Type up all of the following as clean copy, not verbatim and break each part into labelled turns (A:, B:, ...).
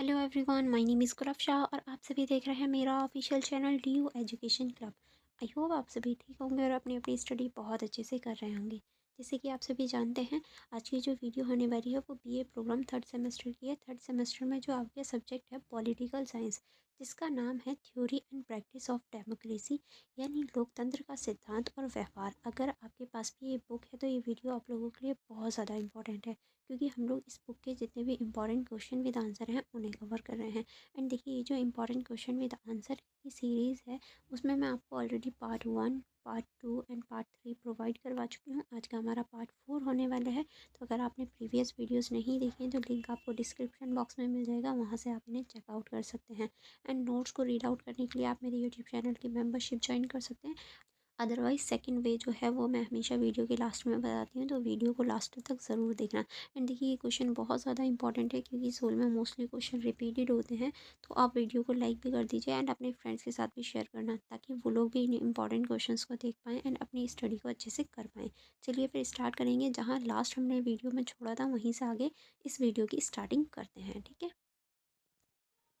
A: Hello everyone, my name is Gulab Shah और आप सभी देख रहे हैं मेरा official channel D U education club. I hope आप सभी ठीक होंगे और अपनी अपनी स्टडी बहुत अच्छे से कर रहे होंगे। जैसे कि आप सभी जानते हैं, आज की जो वीडियो होने वाली है वो बीए प्रोग्राम थर्ड सेमेस्टर की है। थर्ड सेमेस्टर में जो आपका सब्जेक्ट है पॉलिटिकल साइंस, जिसका नाम है theory and practice of democracy, यानी लोकतंत्र का सिद्धांत और व्यवहार। अगर आपके पास भी ये बुक है तो ये वीडियो आप लोगों के लिए बहुत ज़्यादा इंपॉर्टेंट है, क्योंकि हम लोग इस बुक के जितने भी इंपॉर्टेंट क्वेश्चन विद आंसर हैं उन्हें कवर कर रहे हैं। एंड देखिए, ये जो इंपॉर्टेंट क्वेश्चन विद आंसर की सीरीज़ है उसमें मैं आपको already part 1, part 2 and part 3 provide करवा चुकी हूँ। आज का हमारा पार्ट 4 होने वाला है। तो अगर आपने प्रीवियस वीडियोस नहीं देखी हैं तो लिंक आपको डिस्क्रिप्शन बॉक्स में मिल जाएगा, वहाँ से आप इन्हें चेकआउट कर सकते हैं। एंड नोट्स को रीड आउट करने के लिए आप मेरे यूट्यूब चैनल की मेंबरशिप ज्वाइन कर सकते हैं। अदरवाइज़ सेकंड वे जो है वो मैं हमेशा वीडियो के लास्ट में बताती हूँ, तो वीडियो को लास्ट तक ज़रूर देखना। एंड देखिए, ये क्वेश्चन बहुत ज़्यादा इंपॉर्टेंट है क्योंकि सोल में मोस्टली क्वेश्चन रिपीटेड होते हैं। तो आप वीडियो को लाइक भी कर दीजिए एंड अपने फ्रेंड्स के साथ भी शेयर करना, ताकि वो लोग भी इन इंपॉर्टेंट क्वेश्चन को देख पाएँ एंड अपनी स्टडी को अच्छे से कर पाएँ। चलिए फिर स्टार्ट करेंगे। जहाँ लास्ट हमने वीडियो में छोड़ा था वहीं से आगे इस वीडियो की स्टार्टिंग करते हैं, ठीक है।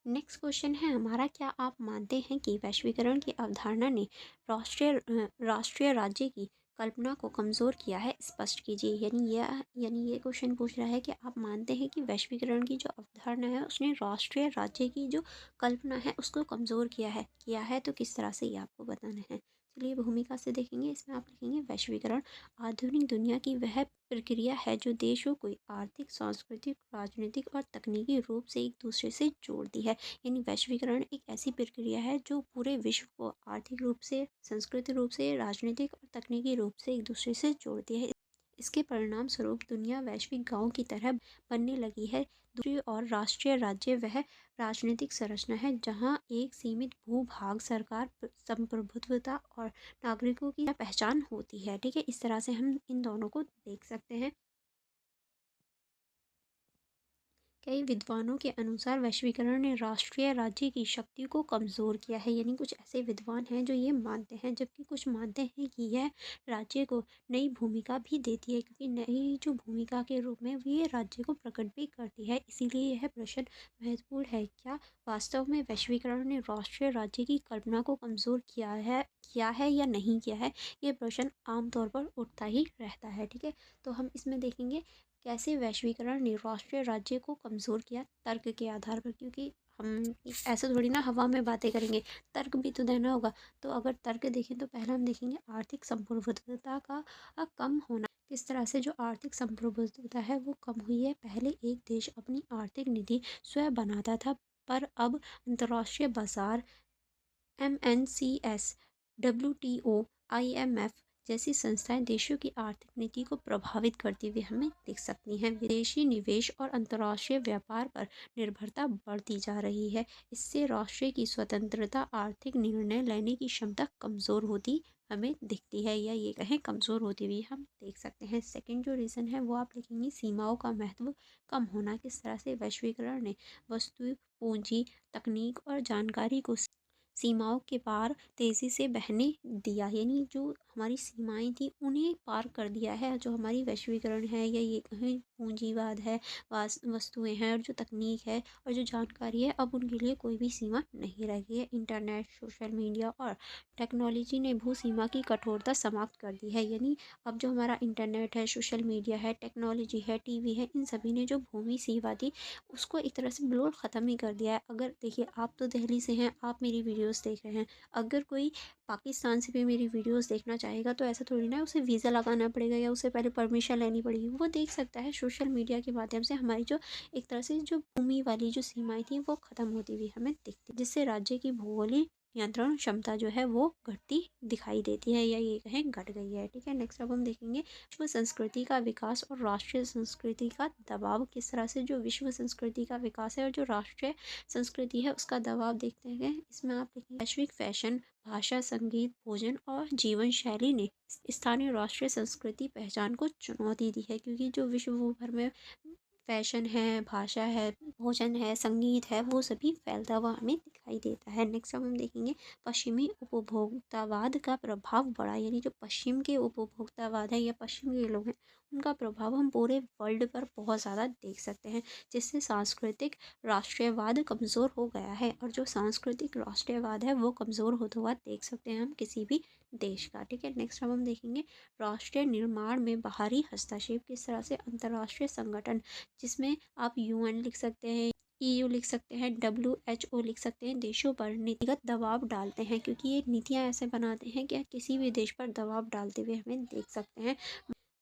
A: नेक्स्ट क्वेश्चन है हमारा, क्या आप मानते हैं कि वैश्वीकरण की अवधारणा ने राष्ट्रीय राज्य की कल्पना को कमज़ोर किया है? स्पष्ट कीजिए। यानी ये क्वेश्चन पूछ रहा है कि आप मानते हैं कि वैश्वीकरण की जो अवधारणा है उसने राष्ट्रीय राज्य की जो कल्पना है उसको कमज़ोर किया है तो किस तरह से, ये आपको बताना है। चलिए भूमिका से देखेंगे। इसमें आप लिखेंगे, वैश्वीकरण आधुनिक दुनिया की वह प्रक्रिया है जो देशों को आर्थिक, सांस्कृतिक, राजनीतिक और तकनीकी रूप से एक दूसरे से जोड़ती है। यानी वैश्वीकरण एक ऐसी प्रक्रिया है जो पूरे विश्व को आर्थिक रूप से, सांस्कृतिक रूप से, राजनीतिक और तकनीकी रूप से एक दूसरे से जोड़ती है। इसके परिणाम स्वरूप दुनिया वैश्विक गांव की तरह बनने लगी है। दूसरी ओर राष्ट्रीय राज्य वह राजनीतिक संरचना है जहां एक सीमित भूभाग, सरकार, संप्रभुत्वता और नागरिकों की पहचान होती है। ठीक है, इस तरह से हम इन दोनों को देख सकते हैं। कई विद्वानों के अनुसार वैश्वीकरण ने राष्ट्रीय राज्य की शक्ति को कमज़ोर किया है। यानी कुछ ऐसे विद्वान हैं जो ये मानते हैं, जबकि कुछ मानते हैं कि यह राज्य को नई भूमिका भी देती है, क्योंकि नई जो भूमिका के रूप में ये राज्य को प्रकट भी करती है। इसीलिए यह प्रश्न महत्वपूर्ण है, क्या वास्तव में वैश्वीकरण ने राष्ट्रीय राज्य की कल्पना को कमज़ोर किया है या नहीं किया है। ये प्रश्न आमतौर पर उठता ही रहता है। ठीक है, तो हम इसमें देखेंगे कैसे वैश्वीकरण ने राष्ट्रीय राज्य को कमज़ोर किया, तर्क के आधार पर। क्योंकि हम ऐसे थोड़ी ना हवा में बातें करेंगे, तर्क भी तो देना होगा। तो अगर तर्क देखें तो पहला हम देखेंगे आर्थिक संप्रभुत्वता का कम होना। किस तरह से जो आर्थिक संप्रभुत्वता है वो कम हुई है। पहले एक देश अपनी आर्थिक नीति स्वयं बनाता था, पर अब अंतर्राष्ट्रीय बाजार, MNCs, WTO, IMF जैसी संस्थाएं देशों की आर्थिक नीति को प्रभावित करती हुई हमें दिख सकती हैं। विदेशी निवेश और अंतर्राष्ट्रीय व्यापार पर निर्भरता बढ़ती जा रही है। इससे राष्ट्र की स्वतंत्रता, आर्थिक निर्णय लेने की क्षमता कमज़ोर होती हमें दिखती है, या ये कहें कमज़ोर होती हुई हम देख सकते हैं। सेकंड जो रीज़न है वो आप लिखेंगे, सीमाओं का महत्व कम होना। किस तरह से वैश्वीकरण ने वस्तु, पूंजी, तकनीक और जानकारी को सीमाओं के पार तेज़ी से बहने दिया। यानी जो हमारी सीमाएं थी उन्हें पार कर दिया है। जो हमारी वैश्वीकरण है, या ये कहें पूंजीवाद है, वस्तुएं हैं और जो तकनीक है और जो जानकारी है, अब उनके लिए कोई भी सीमा नहीं रह गई है। इंटरनेट, सोशल मीडिया और टेक्नोलॉजी ने भू सीमा की कठोरता समाप्त कर दी है। यानी अब जो हमारा इंटरनेट है, सोशल मीडिया है, टेक्नोलॉजी है, टीवी है, इन सभी ने जो भूमि सीमा थी उसको एक तरह से बिल्कुल ख़त्म ही कर दिया है। अगर देखिए, आप तो दिल्ली से हैं, आप मेरी वीडियोस देख रहे हैं। अगर कोई पाकिस्तान से भी मेरी वीडियोस देखना चाहेगा तो ऐसा थोड़ी ना है, उसे वीज़ा लगाना पड़ेगा या उसे पहले परमिशन लेनी पड़ेगी। वो देख सकता है सोशल मीडिया के माध्यम से। हमारी जो एक तरह से जो भूमि वाली जो सीमाएं थी वो ख़त्म होती हुई हमें दिखती, जिससे राज्य की भौगोलिक नियंत्रण क्षमता जो है वो घटती दिखाई देती है, या ये कहें घट गई है। ठीक है, नेक्स्ट अब हम देखेंगे विश्व संस्कृति का विकास और राष्ट्रीय संस्कृति का दबाव। किस तरह से जो विश्व संस्कृति का विकास है और जो राष्ट्रीय संस्कृति है उसका दबाव देखते हैं। इसमें आप देखेंगे वैश्विक फैशन, भाषा, संगीत, भोजन और जीवन शैली ने स्थानीय राष्ट्रीय संस्कृति पहचान को चुनौती दी है। क्योंकि जो विश्व भर में फैशन है, भाषा है, भोजन है, संगीत है, वो सभी फैलता हुआ हमें दिखाई देता है। नेक्स्ट अब हम देखेंगे पश्चिमी उपभोक्तावाद का प्रभाव बढ़ा। यानी जो पश्चिम के उपभोक्तावाद है या पश्चिम के लोग हैं उनका प्रभाव हम पूरे वर्ल्ड पर बहुत ज़्यादा देख सकते हैं, जिससे सांस्कृतिक राष्ट्रीयवाद कमज़ोर हो गया है। और जो सांस्कृतिक राष्ट्रीयवाद है वो कमज़ोर होता हुआ देख सकते हैं हम किसी भी देश का। ठीक है, नेक्स्ट अब हम देखेंगे राष्ट्रीय निर्माण में बाहरी हस्तक्षेप किस तरह से अंतर्राष्ट्रीय संगठन, जिसमें आप यूएन लिख सकते हैं, ईयू लिख सकते हैं, WHO लिख सकते हैं, देशों पर नीतिगत दबाव डालते हैं, क्योंकि ये नीतियाँ ऐसे बनाते हैं कि किसी भी देश पर दबाव डालते हुए हमें देख सकते हैं।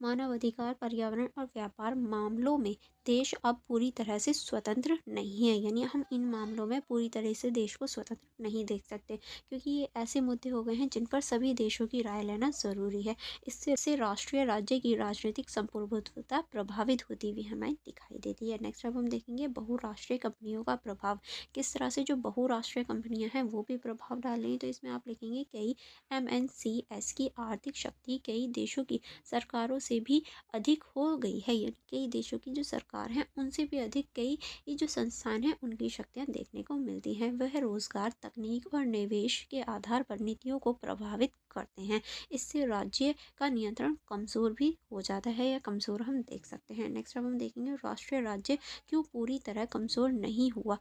A: मानवाधिकार, पर्यावरण और व्यापार मामलों में देश अब पूरी तरह से स्वतंत्र नहीं है, यानी हम इन मामलों में पूरी तरह से देश को स्वतंत्र नहीं देख सकते, क्योंकि ये ऐसे मुद्दे हो गए हैं जिन पर सभी देशों की राय लेना ज़रूरी है। इससे राष्ट्रीय राज्य की राजनीतिक संप्रभुत्वता प्रभावित होती हुई हमें दिखाई देती है। नेक्स्ट अब हम देखेंगे बहुराष्ट्रीय कंपनियों का प्रभाव, किस तरह से जो बहुराष्ट्रीय कंपनियां हैं वो भी प्रभाव डाल रही हैं। तो इसमें आप लिखेंगे कई MNCs की आर्थिक शक्ति कई देशों की सरकारों से भी अधिक हो गई है, यानी कई देशों की जो सरकार है उनसे भी अधिक कई ये जो संस्थान हैं उनकी शक्तियाँ देखने को मिलती हैं। वह रोजगार, तकनीक और निवेश के आधार पर नीतियों को प्रभावित करते हैं। इससे राज्य का नियंत्रण कमजोर भी हो जाता है या कमजोर हम देख सकते हैं। नेक्स्ट अब हम देखेंगे राष्ट्रीय राज्य क्यों पूरी तरह कमजोर नहीं हुआ।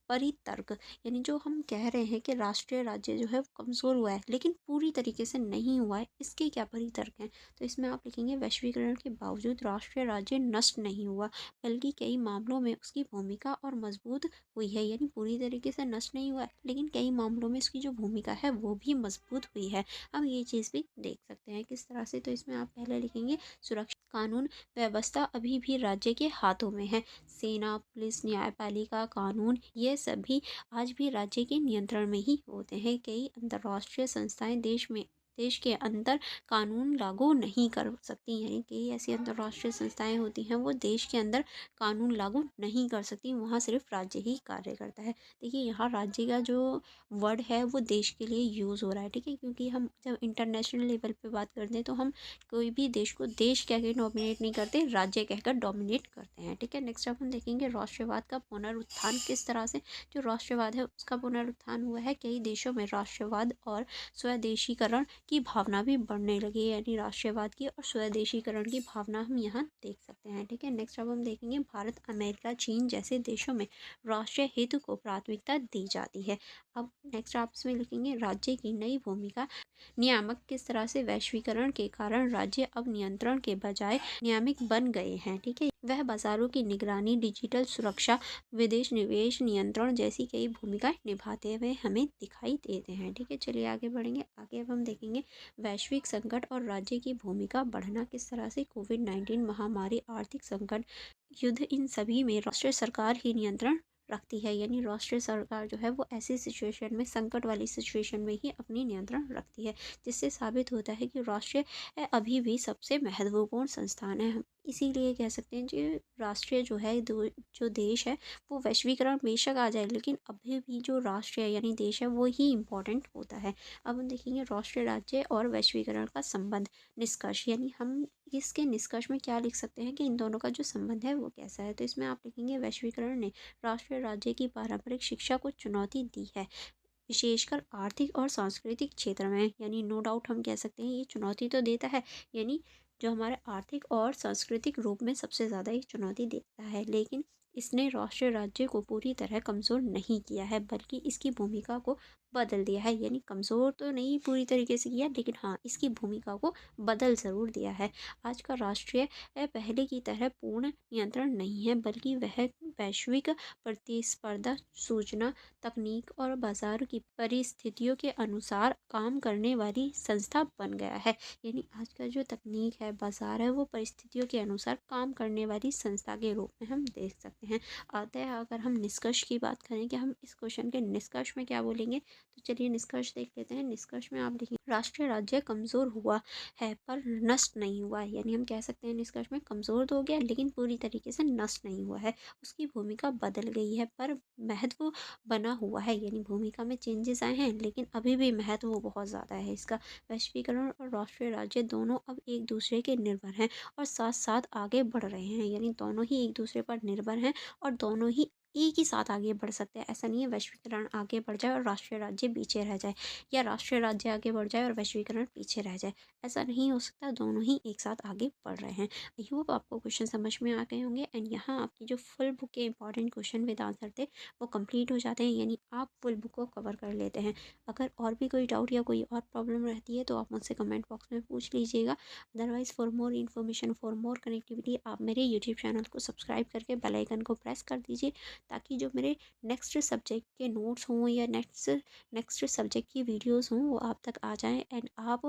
A: परितर्क, यानी जो हम कह रहे हैं कि राष्ट्रीय राज्य जो है वो कमज़ोर हुआ है लेकिन पूरी तरीके से नहीं हुआ है, इसके क्या परितर्क हैं। तो इसमें आप लिखेंगे वैश्वीकरण के बावजूद राष्ट्रीय राज्य नष्ट नहीं हुआ, बल्कि कई मामलों में उसकी भूमिका और मजबूत हुई है, यानी पूरी तरीके से नष्ट नहीं हुआ है लेकिन कई मामलों में इसकी जो भूमिका है वो भी मजबूत हुई है। हम ये चीज़ भी देख सकते हैं किस तरह से। तो इसमें आप पहले लिखेंगे सुरक्षा कानून व्यवस्था अभी भी राज्य के हाथों में है। सेना, पुलिस, न्यायपालिका, कानून ये सभी आज भी राज्य के नियंत्रण में ही होते हैं। कई अंतर्राष्ट्रीय संस्थाएं देश के अंदर कानून लागू नहीं कर सकती, यानी कई ऐसी अंतर्राष्ट्रीय संस्थाएं होती हैं वो देश के अंदर कानून लागू नहीं कर सकती, वहाँ सिर्फ राज्य ही कार्य करता है। देखिए यहाँ राज्य का जो वर्ड है वो देश के लिए यूज़ हो रहा है, ठीक है, क्योंकि हम जब इंटरनेशनल लेवल पे बात करते हैं तो हम कोई भी देश को देश कह के डोमिनेट नहीं करते, राज्य कहकर डोमिनेट करते हैं। ठीक है, नेक्स्ट अब हम देखेंगे राष्ट्रवाद का पुनरुत्थान किस तरह से जो राष्ट्रवाद है उसका पुनरुत्थान हुआ है। कई देशों में राष्ट्रवाद और स्वदेशीकरण की भावना भी बढ़ने लगी है, यानी राष्ट्रवाद की और स्वदेशीकरण की भावना हम यहाँ देख सकते हैं। ठीक है, नेक्स्ट अब हम देखेंगे भारत, अमेरिका, चीन जैसे देशों में राष्ट्रीय हित को प्राथमिकता दी जाती है। अब नेक्स्ट आप इसमें लिखेंगे राज्य की नई भूमिका नियामक, किस तरह से वैश्वीकरण के कारण राज्य अब नियंत्रण के बजाय नियामक बन गए हैं। ठीक है, वह बाजारों की निगरानी, डिजिटल सुरक्षा, विदेश निवेश नियंत्रण जैसी कई भूमिकाएं निभाते हुए हमें दिखाई देते हैं। ठीक है, चलिए आगे बढ़ेंगे। आगे अब हम देखेंगे वैश्विक संकट और राज्य की भूमिका बढ़ना, किस तरह से कोविड-19 महामारी, आर्थिक संकट, युद्ध, इन सभी में राष्ट्रीय सरकार ही नियंत्रण रखती है, यानी राष्ट्रीय सरकार जो है वो ऐसी सिचुएशन में, संकट वाली सिचुएशन में ही अपनी नियंत्रण रखती है, जिससे साबित होता है कि राष्ट्रीय अभी भी सबसे महत्वपूर्ण संस्थान है। हम इसीलिए कह सकते हैं कि राष्ट्रीय जो है जो देश है वो वैश्वीकरण बेशक आ जाए लेकिन अभी भी जो राष्ट्रीय यानी देश है वो ही इम्पोर्टेंट होता है। अब हम देखेंगे राष्ट्रीय राज्य और वैश्वीकरण का संबंध, निष्कर्ष, यानी हम इसके निष्कर्ष में क्या लिख सकते हैं कि इन दोनों का जो संबंध है वो कैसा है। तो इसमें आप लिखेंगे वैश्वीकरण ने राष्ट्रीय राज्य की पारंपरिक शिक्षा को चुनौती दी है, विशेषकर आर्थिक और सांस्कृतिक क्षेत्र में, यानी नो डाउट हम कह सकते हैं ये चुनौती तो देता है, यानी जो हमारे आर्थिक और सांस्कृतिक रूप में सबसे ज़्यादा ये चुनौती देता है, लेकिन इसने राष्ट्रीय राज्य को पूरी तरह कमज़ोर नहीं किया है बल्कि इसकी भूमिका को बदल दिया है, यानी कमज़ोर तो नहीं पूरी तरीके से किया लेकिन हाँ इसकी भूमिका को बदल ज़रूर दिया है। आज का राष्ट्रीय पहले की तरह पूर्ण नियंत्रण नहीं है बल्कि वह वैश्विक प्रतिस्पर्धा, सूचना तकनीक और बाजार की परिस्थितियों के अनुसार काम करने वाली संस्था बन गया है, यानी आज का जो तकनीक है, बाजार है, वो परिस्थितियों के अनुसार काम करने वाली संस्था के रूप में हम देख सकते हैं। अतः अगर हम निष्कर्ष की बात करें कि हम इस क्वेश्चन के निष्कर्ष में क्या बोलेंगे, तो चलिए निष्कर्ष देख लेते हैं। निष्कर्ष में आप लिखेंगे राष्ट्रीय राज्य कमजोर हुआ है पर नष्ट नहीं हुआ है, यानी हम कह सकते हैं निष्कर्ष में कमजोर तो हो गया लेकिन पूरी तरीके से नष्ट नहीं हुआ है, उसकी भूमिका बदल गई है पर महत्व बना हुआ है, यानी भूमिका में चेंजेस आए हैं लेकिन अभी भी महत्व बहुत ज़्यादा है इसका। वैश्वीकरण और राष्ट्रीय राज्य दोनों अब एक दूसरे के निर्भर हैं और साथ साथ आगे बढ़ रहे हैं, यानी दोनों ही एक दूसरे पर निर्भर हैं और दोनों ही एक ही साथ आगे बढ़ सकते हैं। ऐसा नहीं है वैश्वीकरण आगे बढ़ जाए और राष्ट्रीय राज्य पीछे रह जाए, या राष्ट्रीय राज्य आगे बढ़ जाए और वैश्वीकरण पीछे रह जाए। ऐसा नहीं हो सकता, दोनों ही एक साथ आगे बढ़ रहे हैं। आई होप आपको क्वेश्चन समझ में आ गए होंगे। एंड यहाँ आपकी जो फुल बुक के इंपॉर्टेंट क्वेश्चन विद आंसर थे वो कंप्लीट हो जाते हैं, यानी आप फुल बुक को कवर कर लेते हैं। अगर और भी कोई डाउट या कोई और प्रॉब्लम रहती है तो आप मुझसे कमेंट बॉक्स में पूछ लीजिएगा। Otherwise for more information, for more connectivity, आप मेरे यूट्यूब चैनल को सब्सक्राइब करके बेल आइकन को प्रेस कर दीजिए, ताकि जो मेरे नेक्स्ट सब्जेक्ट के नोट्स हों या नेक्स्ट सब्जेक्ट की वीडियोस हों वो आप तक आ जाएं, एंड आप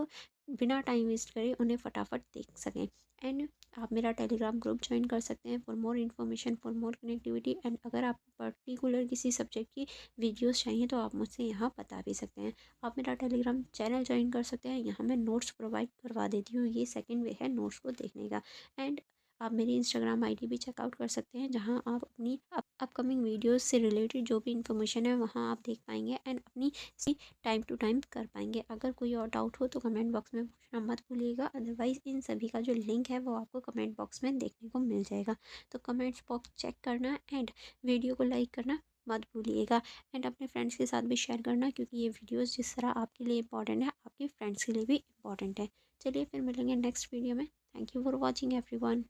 A: बिना टाइम वेस्ट करे उन्हें फटाफट देख सकें। एंड आप मेरा टेलीग्राम ग्रुप ज्वाइन कर सकते हैं for more information, for more connectivity. And अगर आप पर्टिकुलर किसी सब्जेक्ट की वीडियोस चाहिए तो आप मुझसे यहाँ बता भी सकते हैं। आप मेरा टेलीग्राम चैनल ज्वाइन कर सकते हैं, यहाँ मैं नोट्स प्रोवाइड करवा देती हूँ, ये सेकंड वे है नोट्स को देखने का। एंड आप मेरी इंस्टाग्राम आईडी भी चेकआउट कर सकते हैं, जहां आप अपनी अपकमिंग वीडियोस से रिलेटेड जो भी इन्फॉर्मेशन है वहां आप देख पाएंगे एंड अपनी सी टाइम टू टाइम कर पाएंगे। अगर कोई और डाउट हो तो कमेंट बॉक्स में पूछना मत भूलिएगा, अदरवाइज़ इन सभी का जो लिंक है वो आपको कमेंट बॉक्स में देखने को मिल जाएगा। तो कमेंट्स बॉक्स चेक करना एंड वीडियो को लाइक करना मत भूलिएगा। एंड अपने फ्रेंड्स के साथ भी शेयर करना, क्योंकि ये वीडियोस जिस तरह आपके लिए इंपॉर्टेंट है आपके फ्रेंड्स के लिए भी इंपॉर्टेंट है। चलिए फिर मिलेंगे नेक्स्ट वीडियो में। Thank you for watching everyone.